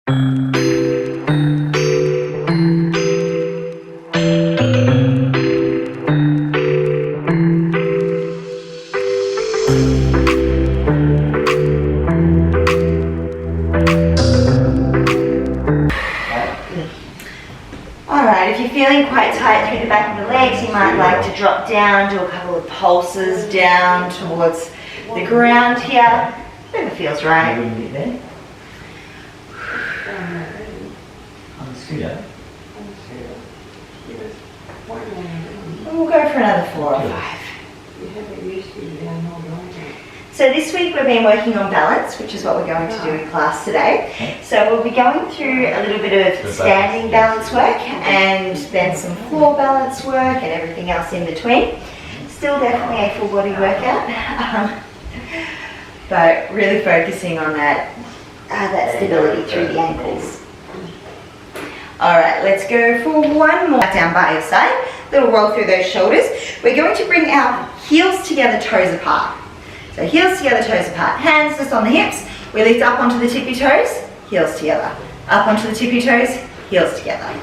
Alright, if you're feeling quite tight through the back of the legs, you might like to drop down, do a couple of pulses down towards the ground here. Whatever feels right. On the scooter. And we'll go for another 4 or 5. So this week we've been working on balance, which is what we're going to do in class today. So we'll be going through a little bit of standing balance work and then some floor balance work and everything else in between. Still definitely a full body workout, but really focusing on that stability through the ankles. Alright, let's go for one more. Down by your side, little roll through those shoulders. We're going to bring our heels together, toes apart. So heels together, toes apart. Hands just on the hips. We lift up onto the tippy toes, heels together. Up onto the tippy toes, heels together.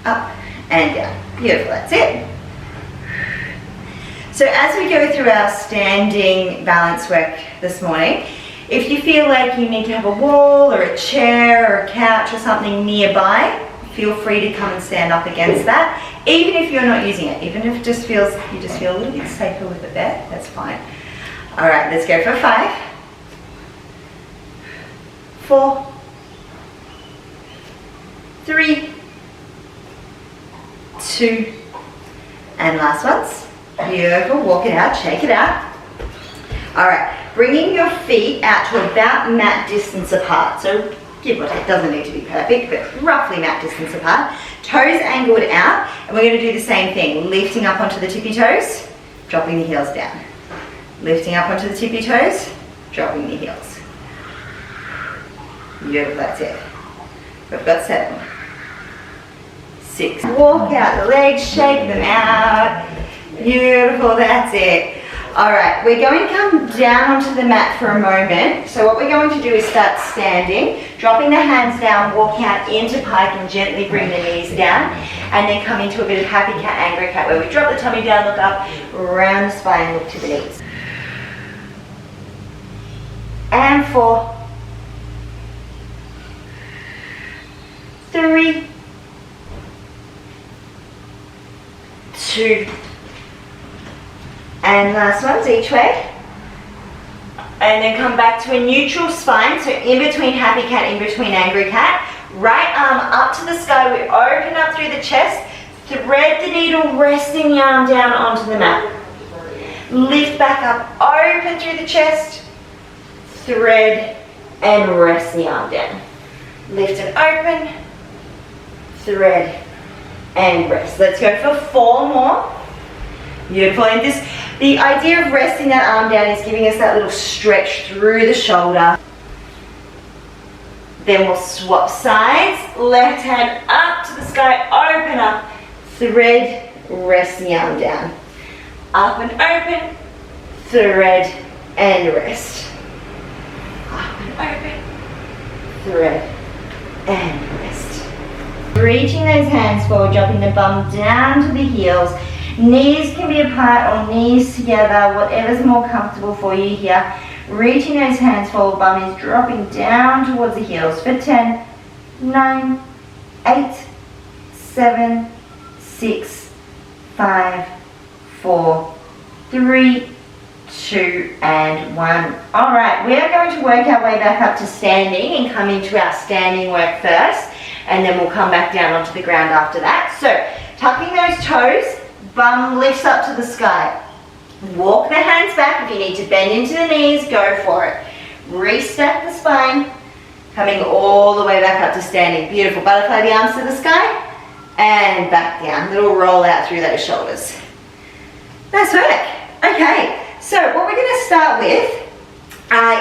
Up and down. Beautiful, that's it. So as we go through our standing balance work this morning, if you feel like you need to have a wall or a chair or a couch or something nearby, feel free to come and stand up against that. Even if you're not using it, even if it just feels, you just feel a little bit safer with it there, that's fine. All right, let's go for 5, 4, 3, 2, and last ones. Beautiful, walk it out, shake it out. All right, bringing your feet out to about mat distance apart. So give or take, doesn't need to be perfect, but roughly mat distance apart. Toes angled out, and we're gonna do the same thing, lifting up onto the tippy toes, dropping the heels down. Lifting up onto the tippy toes, dropping the heels. Beautiful, that's it. We've got 7, 6. Walk out the legs, shake them out. Beautiful, that's it. All right, we're going to come down onto the mat for a moment. So what we're going to do is start standing, dropping the hands down, walking out into pike and gently bring the knees down, and then come into a bit of happy cat, angry cat, where we drop the tummy down, look up, round the spine, look to the knees. And 4, 3, 2, and last one's each way. And then come back to a neutral spine, so in between happy cat, in between angry cat. Right arm up to the sky, we open up through the chest, thread the needle, resting the arm down onto the mat. Lift back up, open through the chest, thread and rest the arm down. Lift and open, thread and rest. Let's go for 4 more. Beautiful. And the idea of resting that arm down is giving us that little stretch through the shoulder. Then we'll swap sides. Left hand up to the sky, open up, thread, rest the arm down. Up and open, thread and rest. Up and open, thread and rest. Reaching those hands forward, dropping the bum down to the heels. Knees can be apart or knees together, whatever's more comfortable for you here. Reaching those hands forward, bum is dropping down towards the heels for 10, 9, 8, 7, 6, 5, 4, 3, 2, and 1. All right, we are going to work our way back up to standing and come into our standing work first, and then we'll come back down onto the ground after that. So, tucking those toes, bum lifts up to the sky. Walk the hands back. If you need to bend into the knees, go for it. Restack the spine, coming all the way back up to standing. Beautiful. Butterfly the arms to the sky and back down. Little roll out through those shoulders. Nice work. Okay, so what we're going to start with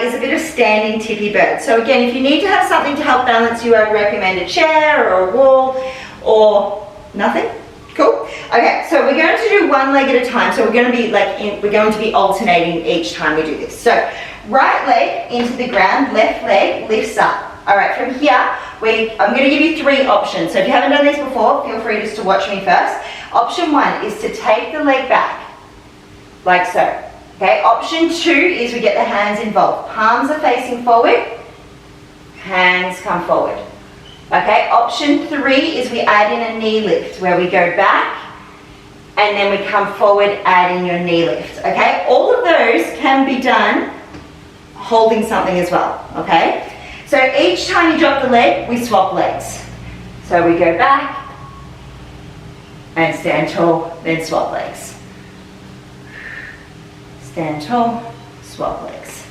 is a bit of standing tippy bird. So again, if you need to have something to help balance you, I'd recommend a chair or a wall or nothing. Cool. Okay, so we're going to do one leg at a time. So we're going to be alternating each time we do this. So right leg into the ground, left leg lifts up. All right, from here, I'm going to give you 3 options. So if you haven't done this before, feel free just to watch me first. Option 1 is to take the leg back, like so. Okay, option 2 is we get the hands involved. Palms are facing forward, hands come forward. Okay, option 3 is we add in a knee lift, where we go back, and then we come forward, add in your knee lift. Okay, all of those can be done holding something as well. Okay, so each time you drop the leg, we swap legs. So we go back and stand tall, then swap legs. Stand tall, swap legs.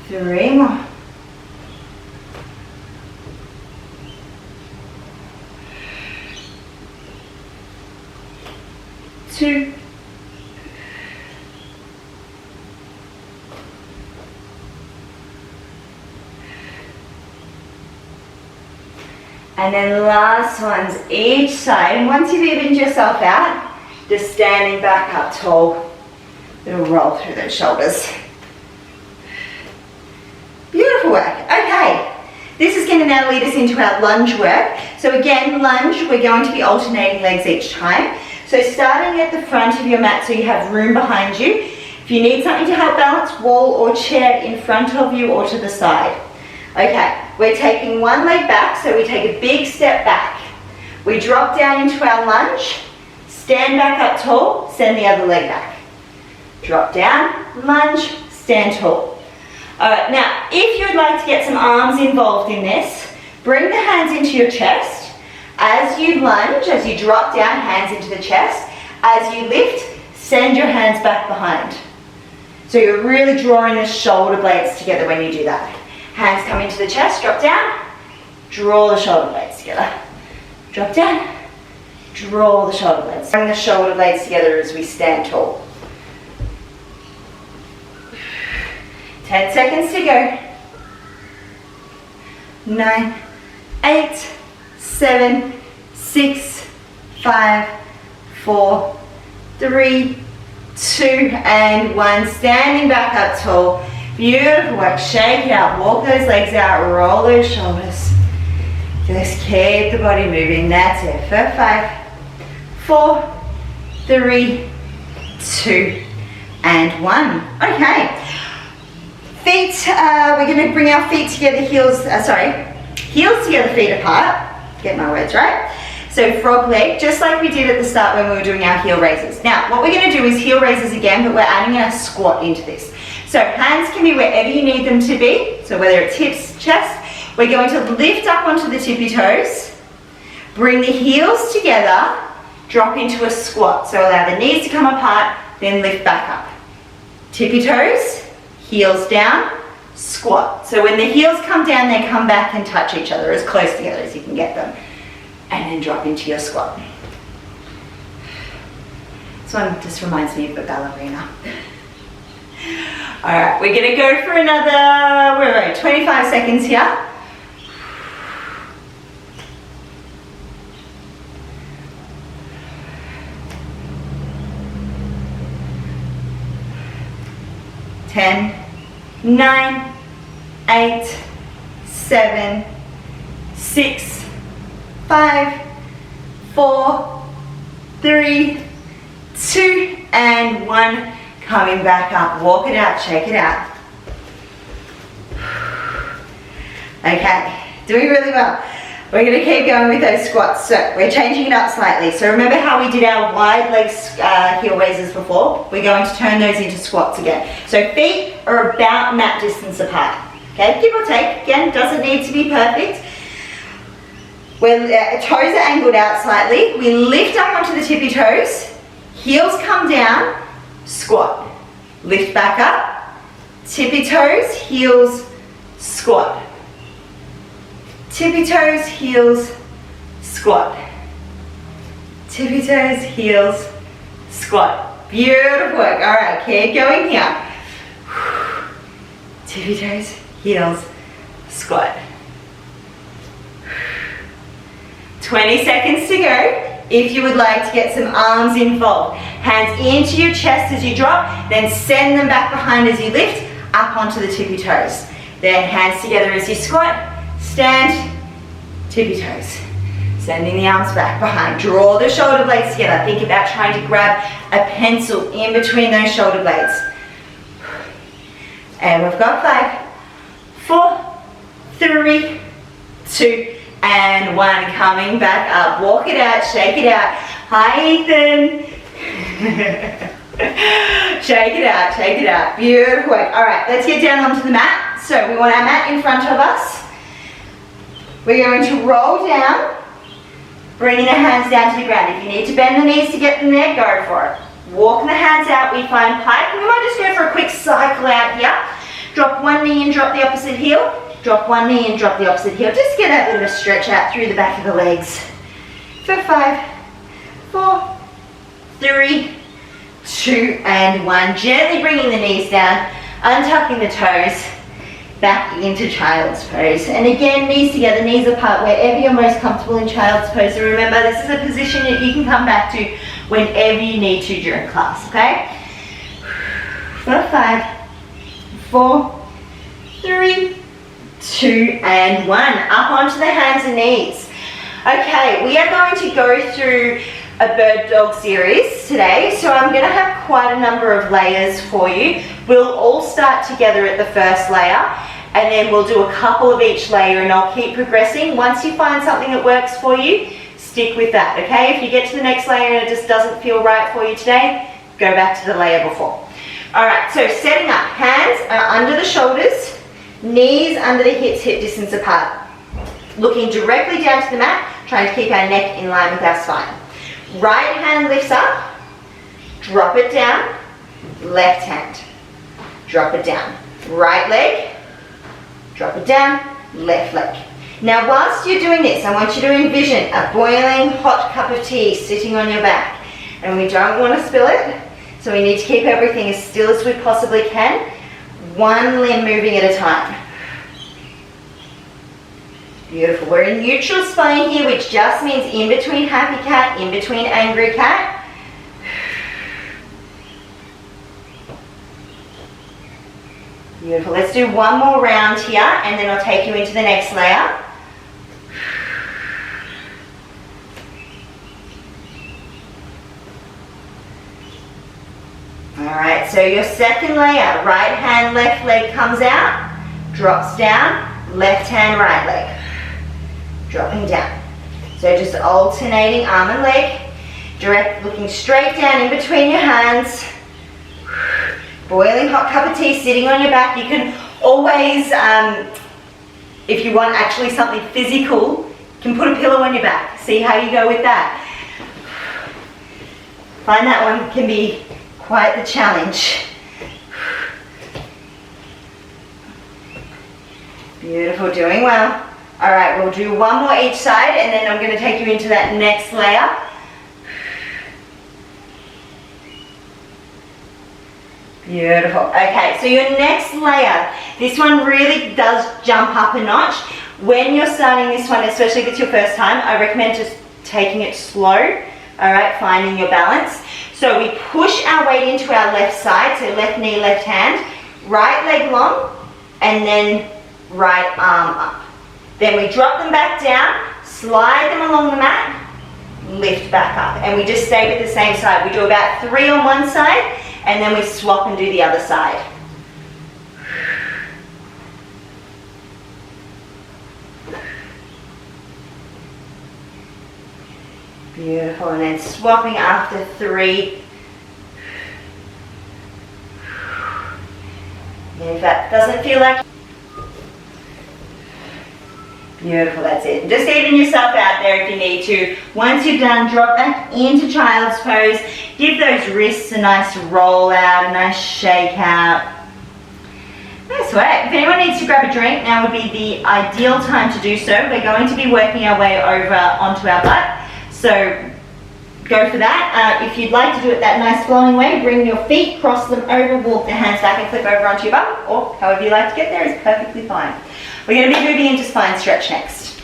Three more. 2. And then last ones each side. And once you've evened yourself out, just standing back up tall. It'll roll through those shoulders. Beautiful work. Okay, this is going to now lead us into our lunge work. So again, lunge, we're going to be alternating legs each time. So starting at the front of your mat so you have room behind you. If you need something to help balance, wall or chair in front of you or to the side. Okay, we're taking one leg back, so we take a big step back. We drop down into our lunge, stand back up tall, send the other leg back. Drop down, lunge, stand tall. Alright, now if you'd like to get some arms involved in this, bring the hands into your chest. As you lunge, as you drop down, hands into the chest. As you lift, send your hands back behind. So you're really drawing the shoulder blades together when you do that. Hands come into the chest, drop down, draw the shoulder blades together. Drop down, draw the shoulder blades. Bring the shoulder blades together as we stand tall. 10 seconds to go. 9, 8, 7, 6, 5, 4, 3, 2, and 1. Standing back up tall. Beautiful work. Shake it out. Walk those legs out. Roll those shoulders. Just keep the body moving. That's it. For 5, 4, 3, 2, and 1. Okay. Feet, we're going to bring our feet together, heels together, feet apart. Get my words right. So frog leg, just like we did at the start when we were doing our heel raises. Now, what we're going to do is heel raises again, but we're adding a squat into this. So hands can be wherever you need them to be. So whether it's hips, chest, we're going to lift up onto the tippy toes, bring the heels together, drop into a squat. So allow the knees to come apart, then lift back up. Tippy toes, heels down, squat. So when the heels come down, they come back and touch each other as close together as you can get them. And then drop into your squat. This one just reminds me of a ballerina. All right, we're gonna go for another, 25 seconds here. Ten, 9, 8, 7, 6, 5, 4, 3, 2, and 1. Coming back up. Walk it out, shake it out. Okay, doing really well. We're going to keep going with those squats. So we're changing it up slightly. So remember how we did our wide leg heel raises before? We're going to turn those into squats again. So feet are about mat distance apart. Okay, give or take. Again, doesn't need to be perfect. When toes are angled out slightly, we lift up onto the tippy toes. Heels come down, squat. Lift back up, tippy toes, heels, squat. Tippy toes, heels, squat. Tippy toes, heels, squat. Beautiful work. All right, keep going here. Tippy toes, heels, squat. 20 seconds to go. If you would like to get some arms involved, hands into your chest as you drop, then send them back behind as you lift, up onto the tippy toes. Then hands together as you squat, stand, tippy toes. Sending the arms back behind. Draw the shoulder blades together. Think about trying to grab a pencil in between those shoulder blades. And we've got 5, 4, 3, 2, and 1. Coming back up. Walk it out, shake it out. Hi, Ethan. Shake it out, shake it out. Beautiful work. All right, let's get down onto the mat. So we want our mat in front of us. We're going to roll down, bringing the hands down to the ground. If you need to bend the knees to get them there, go for it. Walk the hands out, we find pike. We might just go for a quick cycle out here. Drop one knee and drop the opposite heel. Drop one knee and drop the opposite heel. Just get that bit of a stretch out through the back of the legs. For 5, 4, 3, 2, and 1. Gently bringing the knees down, untucking the toes, back into child's pose. And again, knees together, knees apart, wherever you're most comfortable in child's pose. So remember, this is a position that you can come back to whenever you need to during class, okay? For 5, 4, 3, 2, and 1. Up onto the hands and knees. Okay, we are going to go through a bird dog series today, so I'm going to have quite a number of layers for you. We'll all start together at the first layer, and then we'll do a couple of each layer, and I'll keep progressing. Once you find something that works for you, stick with that, okay? If you get to the next layer and it just doesn't feel right for you today, go back to the layer before. All right, so setting up. Hands are under the shoulders, knees under the hips, hip distance apart. Looking directly down to the mat, trying to keep our neck in line with our spine. Right hand lifts up, drop it down, left hand, drop it down. Right leg, drop it down, left leg. Now whilst you're doing this, I want you to envision a boiling hot cup of tea sitting on your back. And we don't want to spill it, so we need to keep everything as still as we possibly can. One limb moving at a time. Beautiful. We're in neutral spine here, which just means in between happy cat, in between angry cat. Beautiful. Let's do one more round here, and then I'll take you into the next layer. Alright, so your second layer, right hand, left leg comes out, drops down, left hand, right leg. Dropping down. So just alternating arm and leg, direct, looking straight down in between your hands. Boiling hot cup of tea sitting on your back. You can always, if you want actually something physical, you can put a pillow on your back. See how you go with that. Find that one can be quite the challenge. Beautiful, doing well. All right, we'll do one more each side, and then I'm going to take you into that next layer. Beautiful. Okay, so your next layer, this one really does jump up a notch. When you're starting this one, especially if it's your first time, I recommend just taking it slow, all right, finding your balance. So we push our weight into our left side, so left knee, left hand, right leg long, and then right arm up. Then we drop them back down, slide them along the mat, lift back up. And we just stay with the same side. We do about 3 on one side, and then we swap and do the other side. Beautiful, and then swapping after 3. And if that doesn't feel like, beautiful, that's it. Just even yourself out there if you need to. Once you're done, drop back into child's pose. Give those wrists a nice roll out, a nice shake out. Nice work. If anyone needs to grab a drink, now would be the ideal time to do so. We're going to be working our way over onto our butt. So go for that. If you'd like to do it that nice flowing way, bring your feet, cross them over, walk the hands back and flip over onto your bum, or however you like to get there is perfectly fine. We're going to be moving into spine stretch next.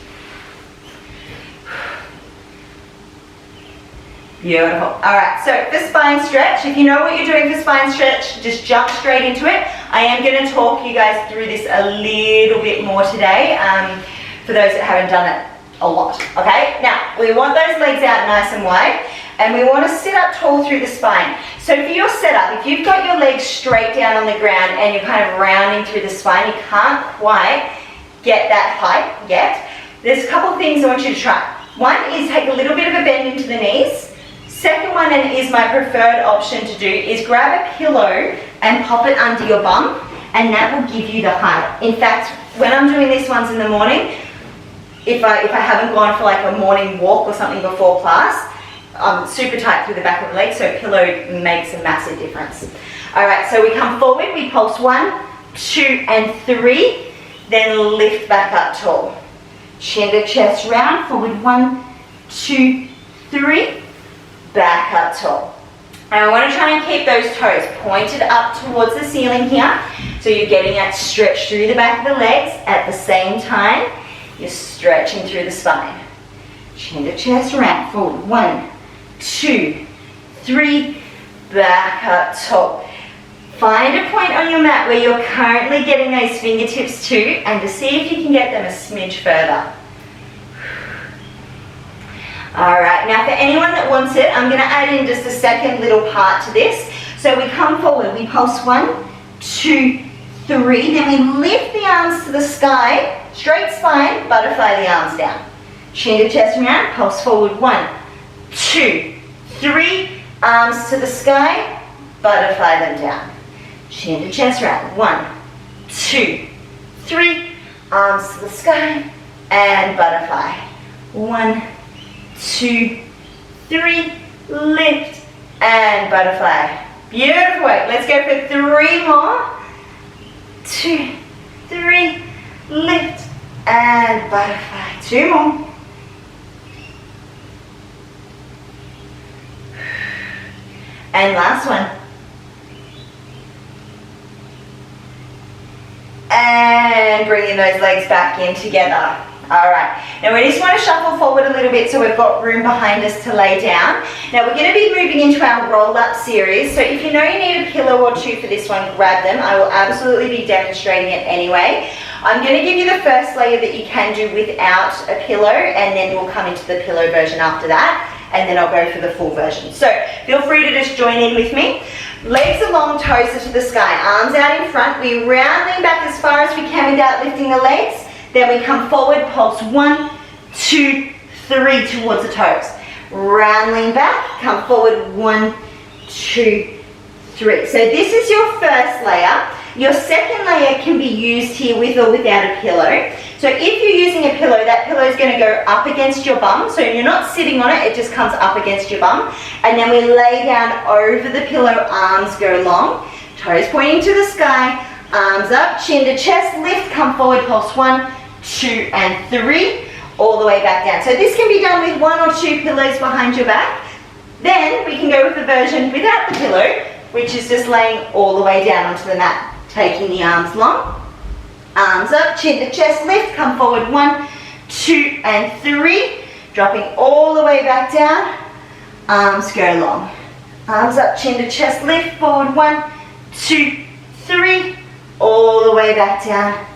Beautiful. All right, so for spine stretch, if you know what you're doing for spine stretch, just jump straight into it. I am going to talk you guys through this a little bit more today, for those that haven't done it a lot, okay? Now, we want those legs out nice and wide, and we want to sit up tall through the spine. So for your setup, if you've got your legs straight down on the ground and you're kind of rounding through the spine, you can't quite get that height yet, there's a couple of things I want you to try. One is take a little bit of a bend into the knees. Second one, and is my preferred option to do, is grab a pillow and pop it under your bum, and that will give you the height. In fact, when I'm doing these ones in the morning, if I haven't gone for like a morning walk or something before class, I'm super tight through the back of the leg, so a pillow makes a massive difference. All right, so we come forward, we pulse 1, 2, and 3, then lift back up tall. Chin to chest round, forward 1, 2, 3, back up tall. And I want to try and keep those toes pointed up towards the ceiling here, so you're getting that stretch through the back of the legs at the same time you're stretching through the spine. Chin to chest round, forward 1, 2, 3, back up tall. Find a point on your mat where you're currently getting those fingertips to, and to see if you can get them a smidge further. Alright, now for anyone that wants it, I'm going to add in just a second little part to this. So we come forward, we pulse 1, 2, 3, then we lift the arms to the sky, straight spine, butterfly the arms down. Chin to chest round, pulse forward 1, 2, 3, arms to the sky, butterfly them down. Chin to chest round, 1, 2, 3, arms to the sky, and butterfly. 1, 2, 3, lift, and butterfly. Beautiful work. Let's go for 3 more. 2, 3, lift, and butterfly. 2 more. And last one. And bringing those legs back in together. Alright, now we just want to shuffle forward a little bit so we've got room behind us to lay down. Now we're going to be moving into our roll-up series, so if you know you need a pillow or two for this one, grab them. I will absolutely be demonstrating it anyway. I'm going to give you the first layer that you can do without a pillow, and then we'll come into the pillow version after that, and then I'll go for the full version. So feel free to just join in with me. Legs along, toes to the sky, arms out in front. We rounding back as far as we can without lifting the legs. Then we come forward, pulse 1, 2, 3 towards the toes. Round, lean back, come forward, 1, 2, 3. So this is your first layer. Your second layer can be used here with or without a pillow. So if you're using a pillow, that pillow is going to go up against your bum. So you're not sitting on it, it just comes up against your bum. And then we lay down over the pillow, arms go long, toes pointing to the sky, arms up, chin to chest, lift, come forward, pulse 1, 2, and 3, all the way back down. So this can be done with 1 or 2 pillows behind your back. Then we can go with the version without the pillow, which is just laying all the way down onto the mat. Taking the arms long, arms up, chin to chest, lift, come forward 1, 2, and 3, dropping all the way back down, arms go long. Arms up, chin to chest, lift, forward 1, 2, 3, all the way back down,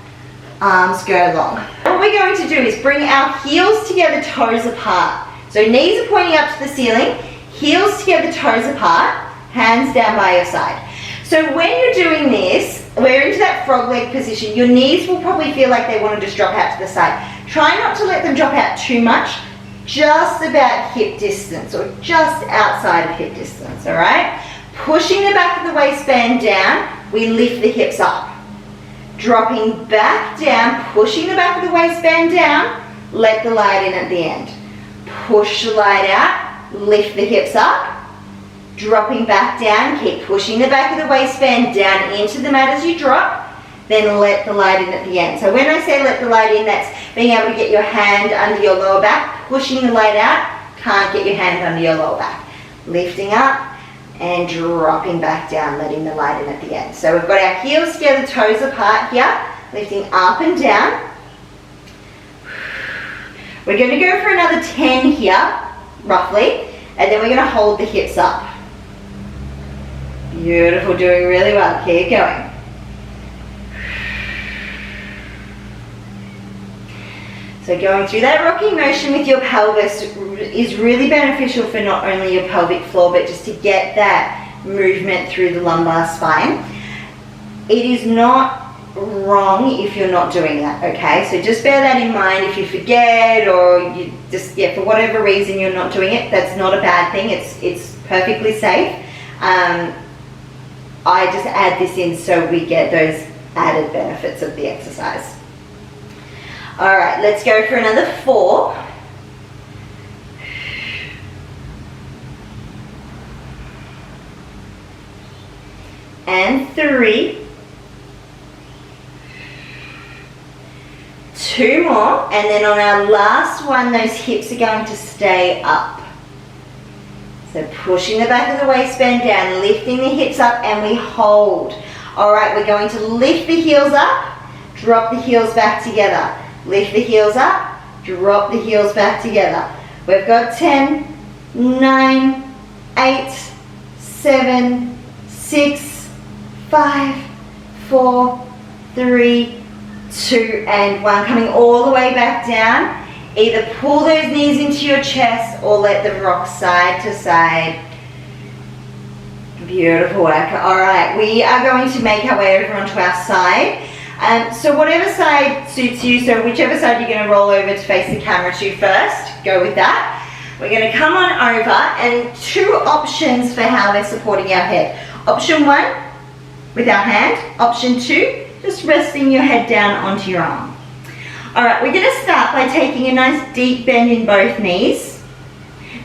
arms go long. What we're going to do is bring our heels together, toes apart. So knees are pointing up to the ceiling, heels together, toes apart, hands down by your side. So when you're doing this, we're into that frog leg position. Your knees will probably feel like they want to just drop out to the side. Try not to let them drop out too much, just about hip distance or just outside of hip distance, all right? Pushing the back of the waistband down, we lift the hips up. Dropping back down, pushing the back of the waistband down, let the light in at the end. Push the light out, lift the hips up, dropping back down, keep pushing the back of the waistband down into the mat as you drop, then let the light in at the end. So when I say let the light in, that's being able to get your hand under your lower back, pushing the light out, can't get your hand under your lower back. Lifting up and dropping back down, letting the light in at the end. So we've got our heels together, toes apart here, lifting up and down. We're going to go for another 10 here, roughly, and then we're going to hold the hips up. Beautiful, doing really well. Keep going. So going through that rocking motion with your pelvis is really beneficial for not only your pelvic floor, but just to get that movement through the lumbar spine. It is not wrong if you're not doing that, okay? So just bear that in mind. If you forget or you just, for whatever reason you're not doing it, that's not a bad thing. It's perfectly safe. I just add this in so we get those added benefits of the exercise. All right, let's go for another 4. And 3. 2 more, and then on our last one, those hips are going to stay up. So pushing the back of the waistband down, lifting the hips up, and we hold. All right, we're going to lift the heels up, drop the heels back together. Lift the heels up, drop the heels back together. We've got 10, 9, 8, 7, 6, 5, 4, 3, 2, and 1. Coming all the way back down. Either pull those knees into your chest or let them rock side to side. Beautiful work. All right, we are going to make our way over onto our side. So whatever side suits you, so whichever side you're going to roll over to face the camera to first, go with that. We're going to come on over, and 2 options for how we're supporting our head. Option 1, with our hand. Option 2, just resting your head down onto your arm. All right, we're going to start by taking a nice deep bend in both knees,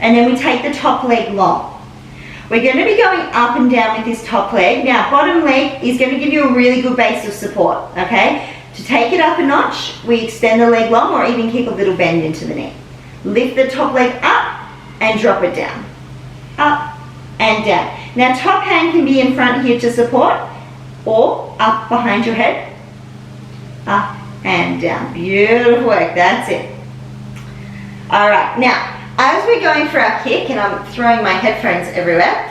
and then we take the top leg long. We're going to be going up and down with this top leg. Now, bottom leg is going to give you a really good base of support, okay? To take it up a notch, we extend the leg long or even keep a little bend into the knee. Lift the top leg up and drop it down. Up and down. Now, top hand can be in front here to support or up behind your head. Up and down. Beautiful work. That's it. All right. Now, as we're going for our kick, and I'm throwing my headphones everywhere.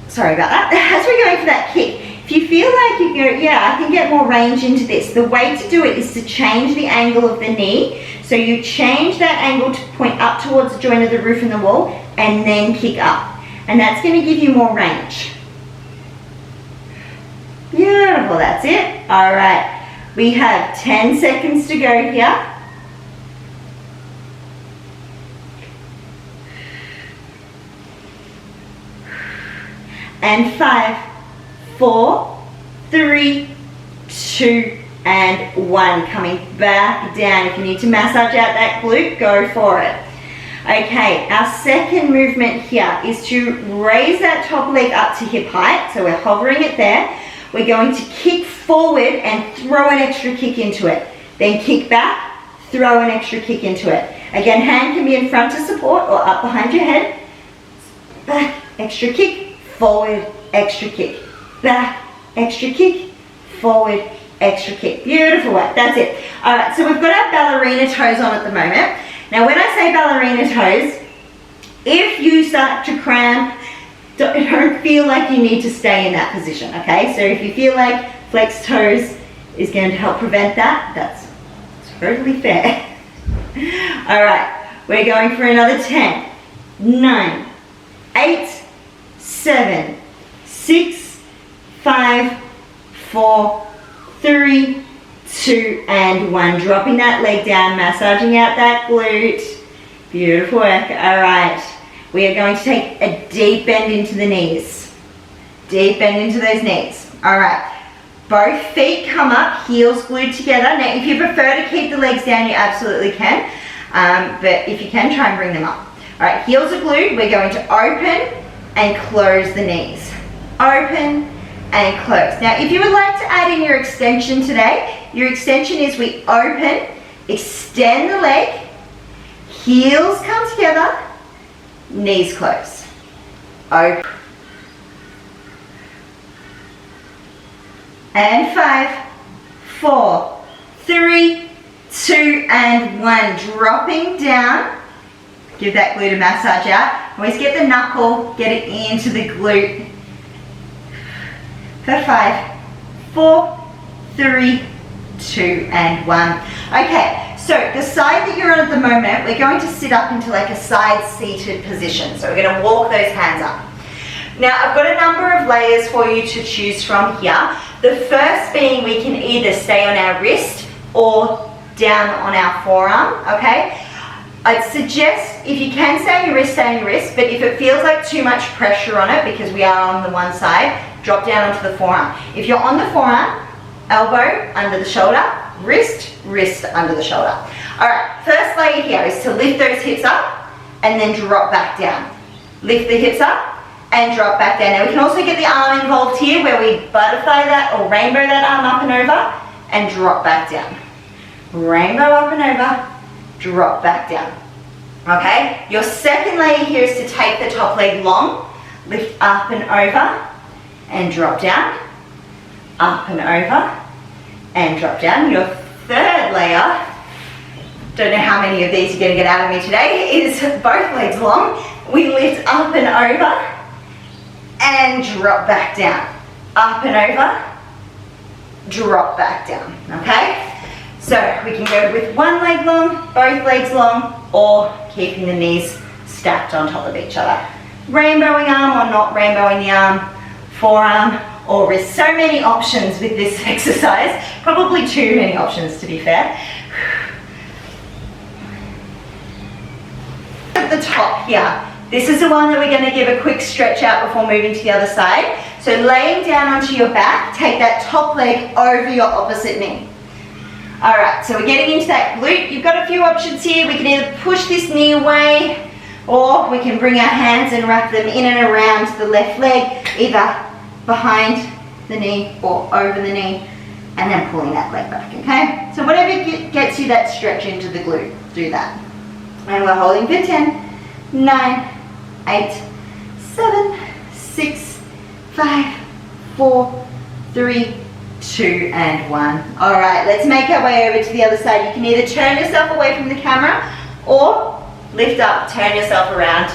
Sorry about that. As we're going for that kick, if you feel like you go, I can get more range into this, the way to do it is to change the angle of the knee. So you change that angle to point up towards the joint of the roof and the wall, and then kick up. And that's going to give you more range. Beautiful, that's it. All right, we have 10 seconds to go here. And 5, 4, 3, 2, and 1. Coming back down. If you need to massage out that glute, go for it. Okay, our second movement here is to raise that top leg up to hip height. So we're hovering it there. We're going to kick forward and throw an extra kick into it. Then kick back, throw an extra kick into it. Again, hand can be in front to support or up behind your head. Back, extra kick. Forward, extra kick, back, extra kick, forward, extra kick. Beautiful work, that's it. All right, so we've got our ballerina toes on at the moment. Now when I say ballerina toes, if you start to cramp, don't feel like you need to stay in that position, okay? So if you feel like flex toes is going to help prevent that, that's totally fair. All right, we're going for another 10, 9, 8, 7, 6, 5, 4, 3, 2, and 1. Dropping that leg down, massaging out that glute. Beautiful work. All right. We are going to take a deep bend into the knees. Deep bend into those knees. All right. Both feet come up, heels glued together. Now, if you prefer to keep the legs down, you absolutely can. But if you can, try and bring them up. All right. Heels are glued. We're going to open and close the knees. Open and close. Now, if you would like to add in your extension today, your extension is we open, extend the leg, heels come together, knees closed. Open. And 5, 4, 3, 2, and 1. Dropping down. Give that glute a massage out. Always get the knuckle, get it into the glute. For 5, 4, 3, 2, and 1. Okay, so the side that you're on at the moment, we're going to sit up into like a side seated position. So we're going to walk those hands up. Now I've got a number of layers for you to choose from here. The first being we can either stay on our wrist or down on our forearm, okay? I'd suggest if you can stay on your wrist, stay on your wrist, but if it feels like too much pressure on it because we are on the one side, drop down onto the forearm. If you're on the forearm, elbow under the shoulder, wrist, wrist under the shoulder. All right, first layer here is to lift those hips up and then drop back down. Lift the hips up and drop back down. Now we can also get the arm involved here where we butterfly that or rainbow that arm up and over and drop back down. Rainbow up and over, drop back down. Okay, your second layer here is to take the top leg long, lift up and over and drop down, up and over and drop down. Your third layer, don't know how many of these you're going to get out of me today, is both legs long. We lift up and over and drop back down. Up and over, drop back down, okay? So we can go with one leg long, both legs long, or keeping the knees stacked on top of each other. Rainbowing arm or not rainbowing the arm, forearm or wrist. So many options with this exercise. Probably too many options to be fair. At the top here, this is the one that we're going to give a quick stretch out before moving to the other side. So laying down onto your back, take that top leg over your opposite knee. All right, so we're getting into that glute. You've got a few options here. We can either push this knee away or we can bring our hands and wrap them in and around the left leg, either behind the knee or over the knee, and then pulling that leg back, okay? So whatever gets you that stretch into the glute, do that. And we're holding for 10, 9, 8, 7, 6, 5, 4, 3, 2, and 1. All right, let's make our way over to the other side. You can either turn yourself away from the camera or lift up, turn yourself around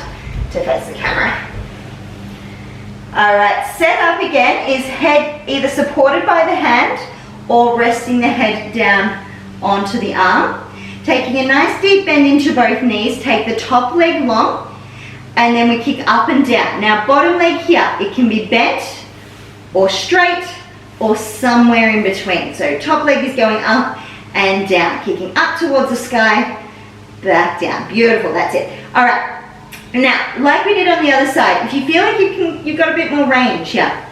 to face the camera. All right, set up again is head either supported by the hand or resting the head down onto the arm. Taking a nice deep bend into both knees, take the top leg long, and then we kick up and down. Now bottom leg here, it can be bent or straight or somewhere in between. So top leg is going up and down, kicking up towards the sky, back down. Beautiful, that's it. All right, now like we did on the other side, if you feel like you've got a bit more range here,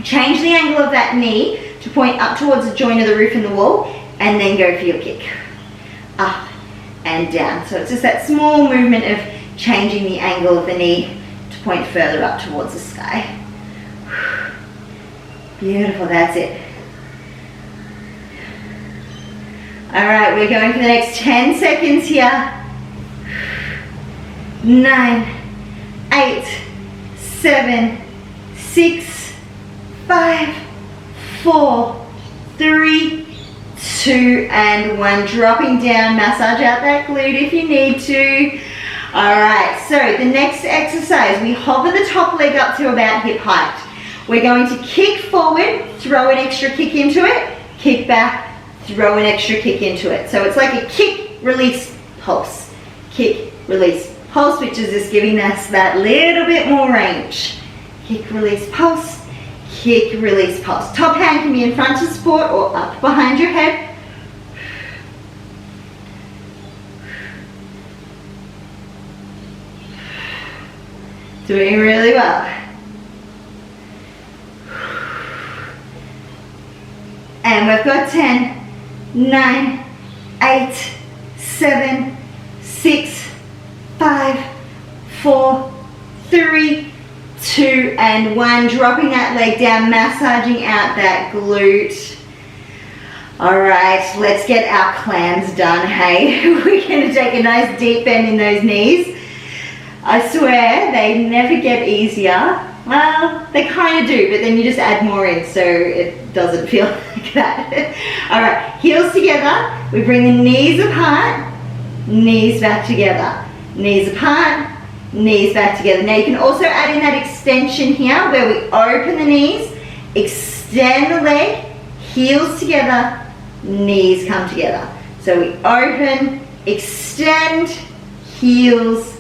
change the angle of that knee to point up towards the joint of the roof in the wall, and then go for your kick. Up and down. So it's just that small movement of changing the angle of the knee to point further up towards the sky. Beautiful, that's it. All right, we're going for the next 10 seconds here. 9, 8, 7, 6, 5, 4, 3, 2, and 1. Dropping down, massage out that glute if you need to. All right, so the next exercise, we hover the top leg up to about hip height. We're going to kick forward, throw an extra kick into it, kick back, throw an extra kick into it. So it's like a kick, release, pulse. Kick, release, pulse, which is just giving us that little bit more range. Kick, release, pulse, kick, release, pulse. Top hand can be in front to support or up behind your head. Doing really well. And we've got 10, 9, 8, 7, 6, 5, 4, 3, 2, and 1. Dropping that leg down, massaging out that glute. All right, let's get our clams done, hey? We're going to take a nice deep bend in those knees. I swear they never get easier. Well, they kind of do, but then you just add more in, so it doesn't feel like that. All right, heels together. We bring the knees apart, knees back together. Knees apart, knees back together. Now you can also add in that extension here where we open the knees, extend the leg, heels together, knees come together. So we open, extend, heels,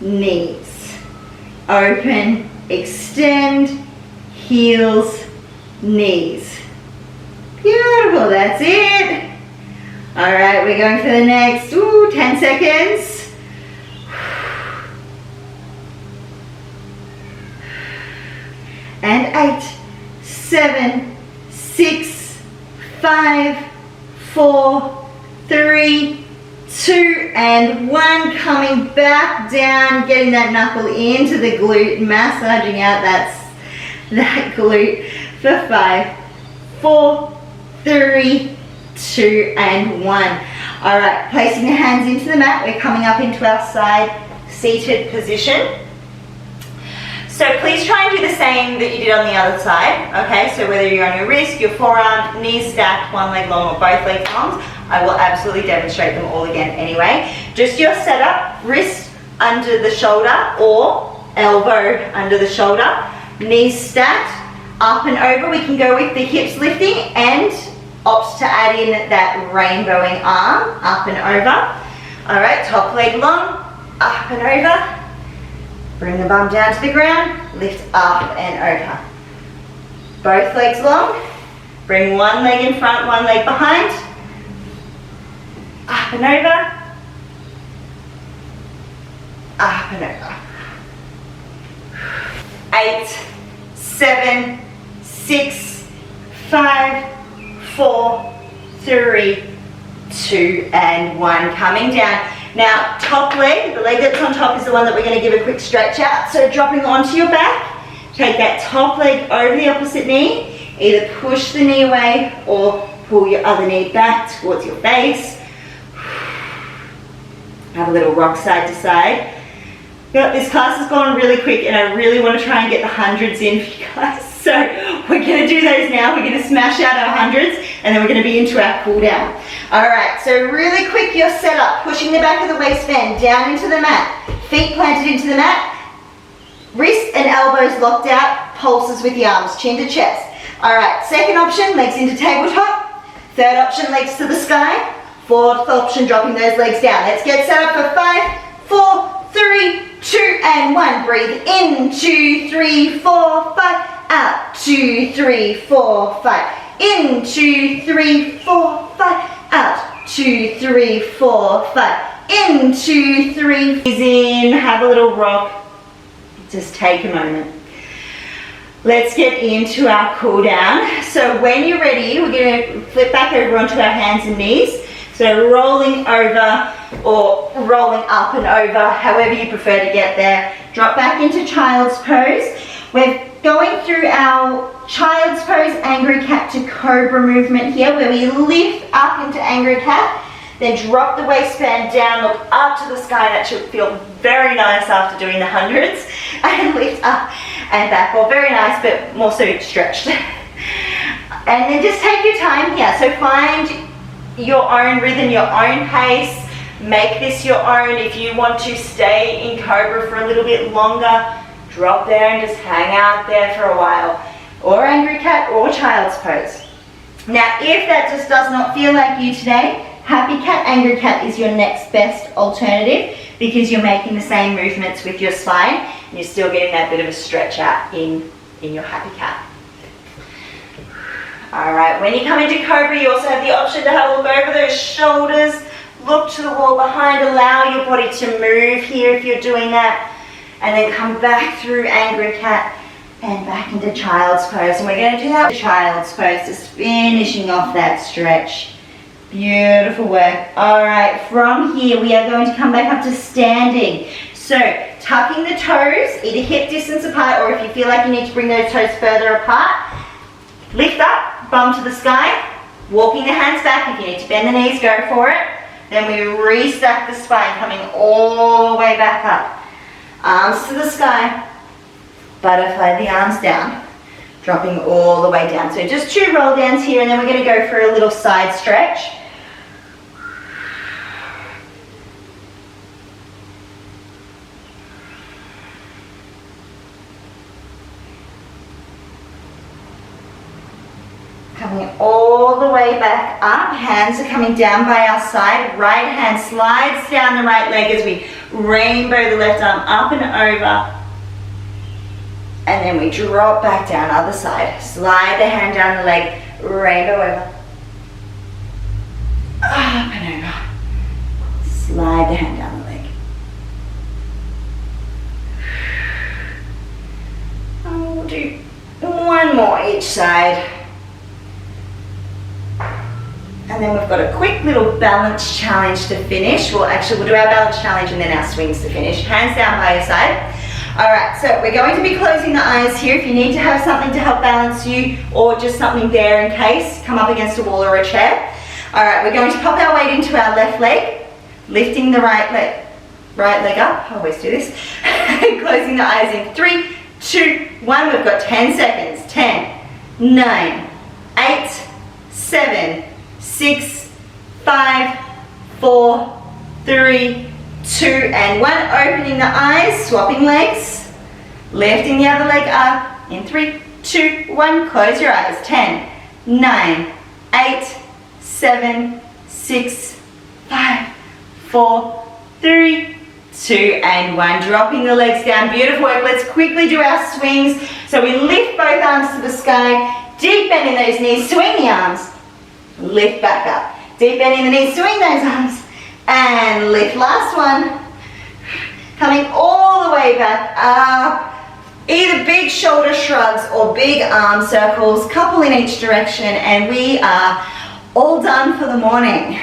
knees. Open, extend, heels, knees. Beautiful, that's it. All right, we're going for the next 10 seconds. And 8, 7, 6, 5, 4, 3, 2, and 1. Coming back down, getting that knuckle into the glute, massaging out that glute for 5, 4, 3, 2, and 1. All right, placing the hands into the mat. We're coming up into our side seated position. So please try and do the same that you did on the other side, okay? So whether you're on your wrist, your forearm, knees stacked, one leg long or both legs long, I will absolutely demonstrate them all again anyway. Just your setup, wrist under the shoulder or elbow under the shoulder, knees stacked, up and over. We can go with the hips lifting and opt to add in that rainbowing arm, up and over. All right, top leg long, up and over. Bring the bum down to the ground, lift up and over. Both legs long. Bring one leg in front, one leg behind. Up and over. Up and over. 8, 7, 6, 5, 4, 3, 2, and 1. Coming down. Now, top leg, the leg that's on top is the one that we're going to give a quick stretch out. So dropping onto your back, take that top leg over the opposite knee. Either push the knee away or pull your other knee back towards your face. Have a little rock side to side. This class has gone really quick and I really want to try and get the hundreds in for you guys. So we're going to do those now. We're going to smash out our hundreds and then we're going to be into our cool down. All right, so really quick, your setup, pushing the back of the waistband down into the mat, feet planted into the mat, wrists and elbows locked out, pulses with the arms, chin to chest. All right, second option, legs into tabletop. Third option, legs to the sky. Fourth option, dropping those legs down. Let's get set up for 5, 4, 3, 2, and 1. Breathe in, 2, 3, 4, 5. Out, 2, 3, 4, 5. In, 2, 3, 4, 5. Out, 2, 3, 4, 5. In, 2, 3. Ease in, have a little rock. Just take a moment. Let's get into our cool down. So when you're ready, we're going to flip back over onto our hands and knees. So rolling over or rolling up and over, however you prefer to get there. Drop back into child's pose. We're going through our child's pose, angry cat to cobra movement here, where we lift up into angry cat, then drop the waistband down, look up to the sky. That should feel very nice after doing the hundreds. And lift up and back. Well, very nice, but more so stretched. And then just take your time here. So find your own rhythm, your own pace. Make this your own. If you want to stay in cobra for a little bit longer, drop there and just hang out there for a while. Or angry cat or child's pose. Now, if that just does not feel like you today, happy cat, angry cat is your next best alternative because you're making the same movements with your spine and you're still getting that bit of a stretch out in your happy cat. All right, when you come into cobra, you also have the option to have a look over those shoulders, look to the wall behind, allow your body to move here if you're doing that, and then come back through angry cat and back into child's pose. And we're going to do that with child's pose, just finishing off that stretch. Beautiful work. All right, from here we are going to come back up to standing. So tucking the toes, either hip distance apart, or if you feel like you need to bring those toes further apart, lift up, bum to the sky, walking the hands back. If you need to bend the knees, go for it. Then we restack the spine, coming all the way back up. arms to the sky, butterfly the arms down, dropping all the way down. So just 2 roll downs here, and then we're going to go for a little side stretch. Coming all the way back up, hands are coming down by our side, right hand slides down the right leg as we rainbow the left arm up and over. And then we drop back down, other side. Slide the hand down the leg, rainbow over. Up and over. Slide the hand down the leg. And we'll do 1 more each side. And then we've got a quick little balance challenge to finish. We'll do our balance challenge and then our swings to finish. Hands down by your side. All right, so we're going to be closing the eyes here. If you need to have something to help balance you or just something there in case, come up against a wall or a chair. All right, we're going to pop our weight into our left leg, lifting the right leg up. I always do this. Closing the eyes in 3, 2, 1. We've got 10 seconds. 10, 9, 8, 7, 6, 5, 4, 3, 2, and 1. Opening the eyes, swapping legs, lifting the other leg up in 3, 2, 1. Close your eyes. 10, 9, 8, 7, 6, 5, 4, 3, 2, and 1. Dropping the legs down. Beautiful work. Let's quickly do our swings. So we lift both arms to the sky, deep bend in those knees, swing the arms. Lift back up. Deep bend in the knees, swing those arms. And lift. Last one. Coming all the way back up. Either big shoulder shrugs or big arm circles, couple in each direction, and we are all done for the morning.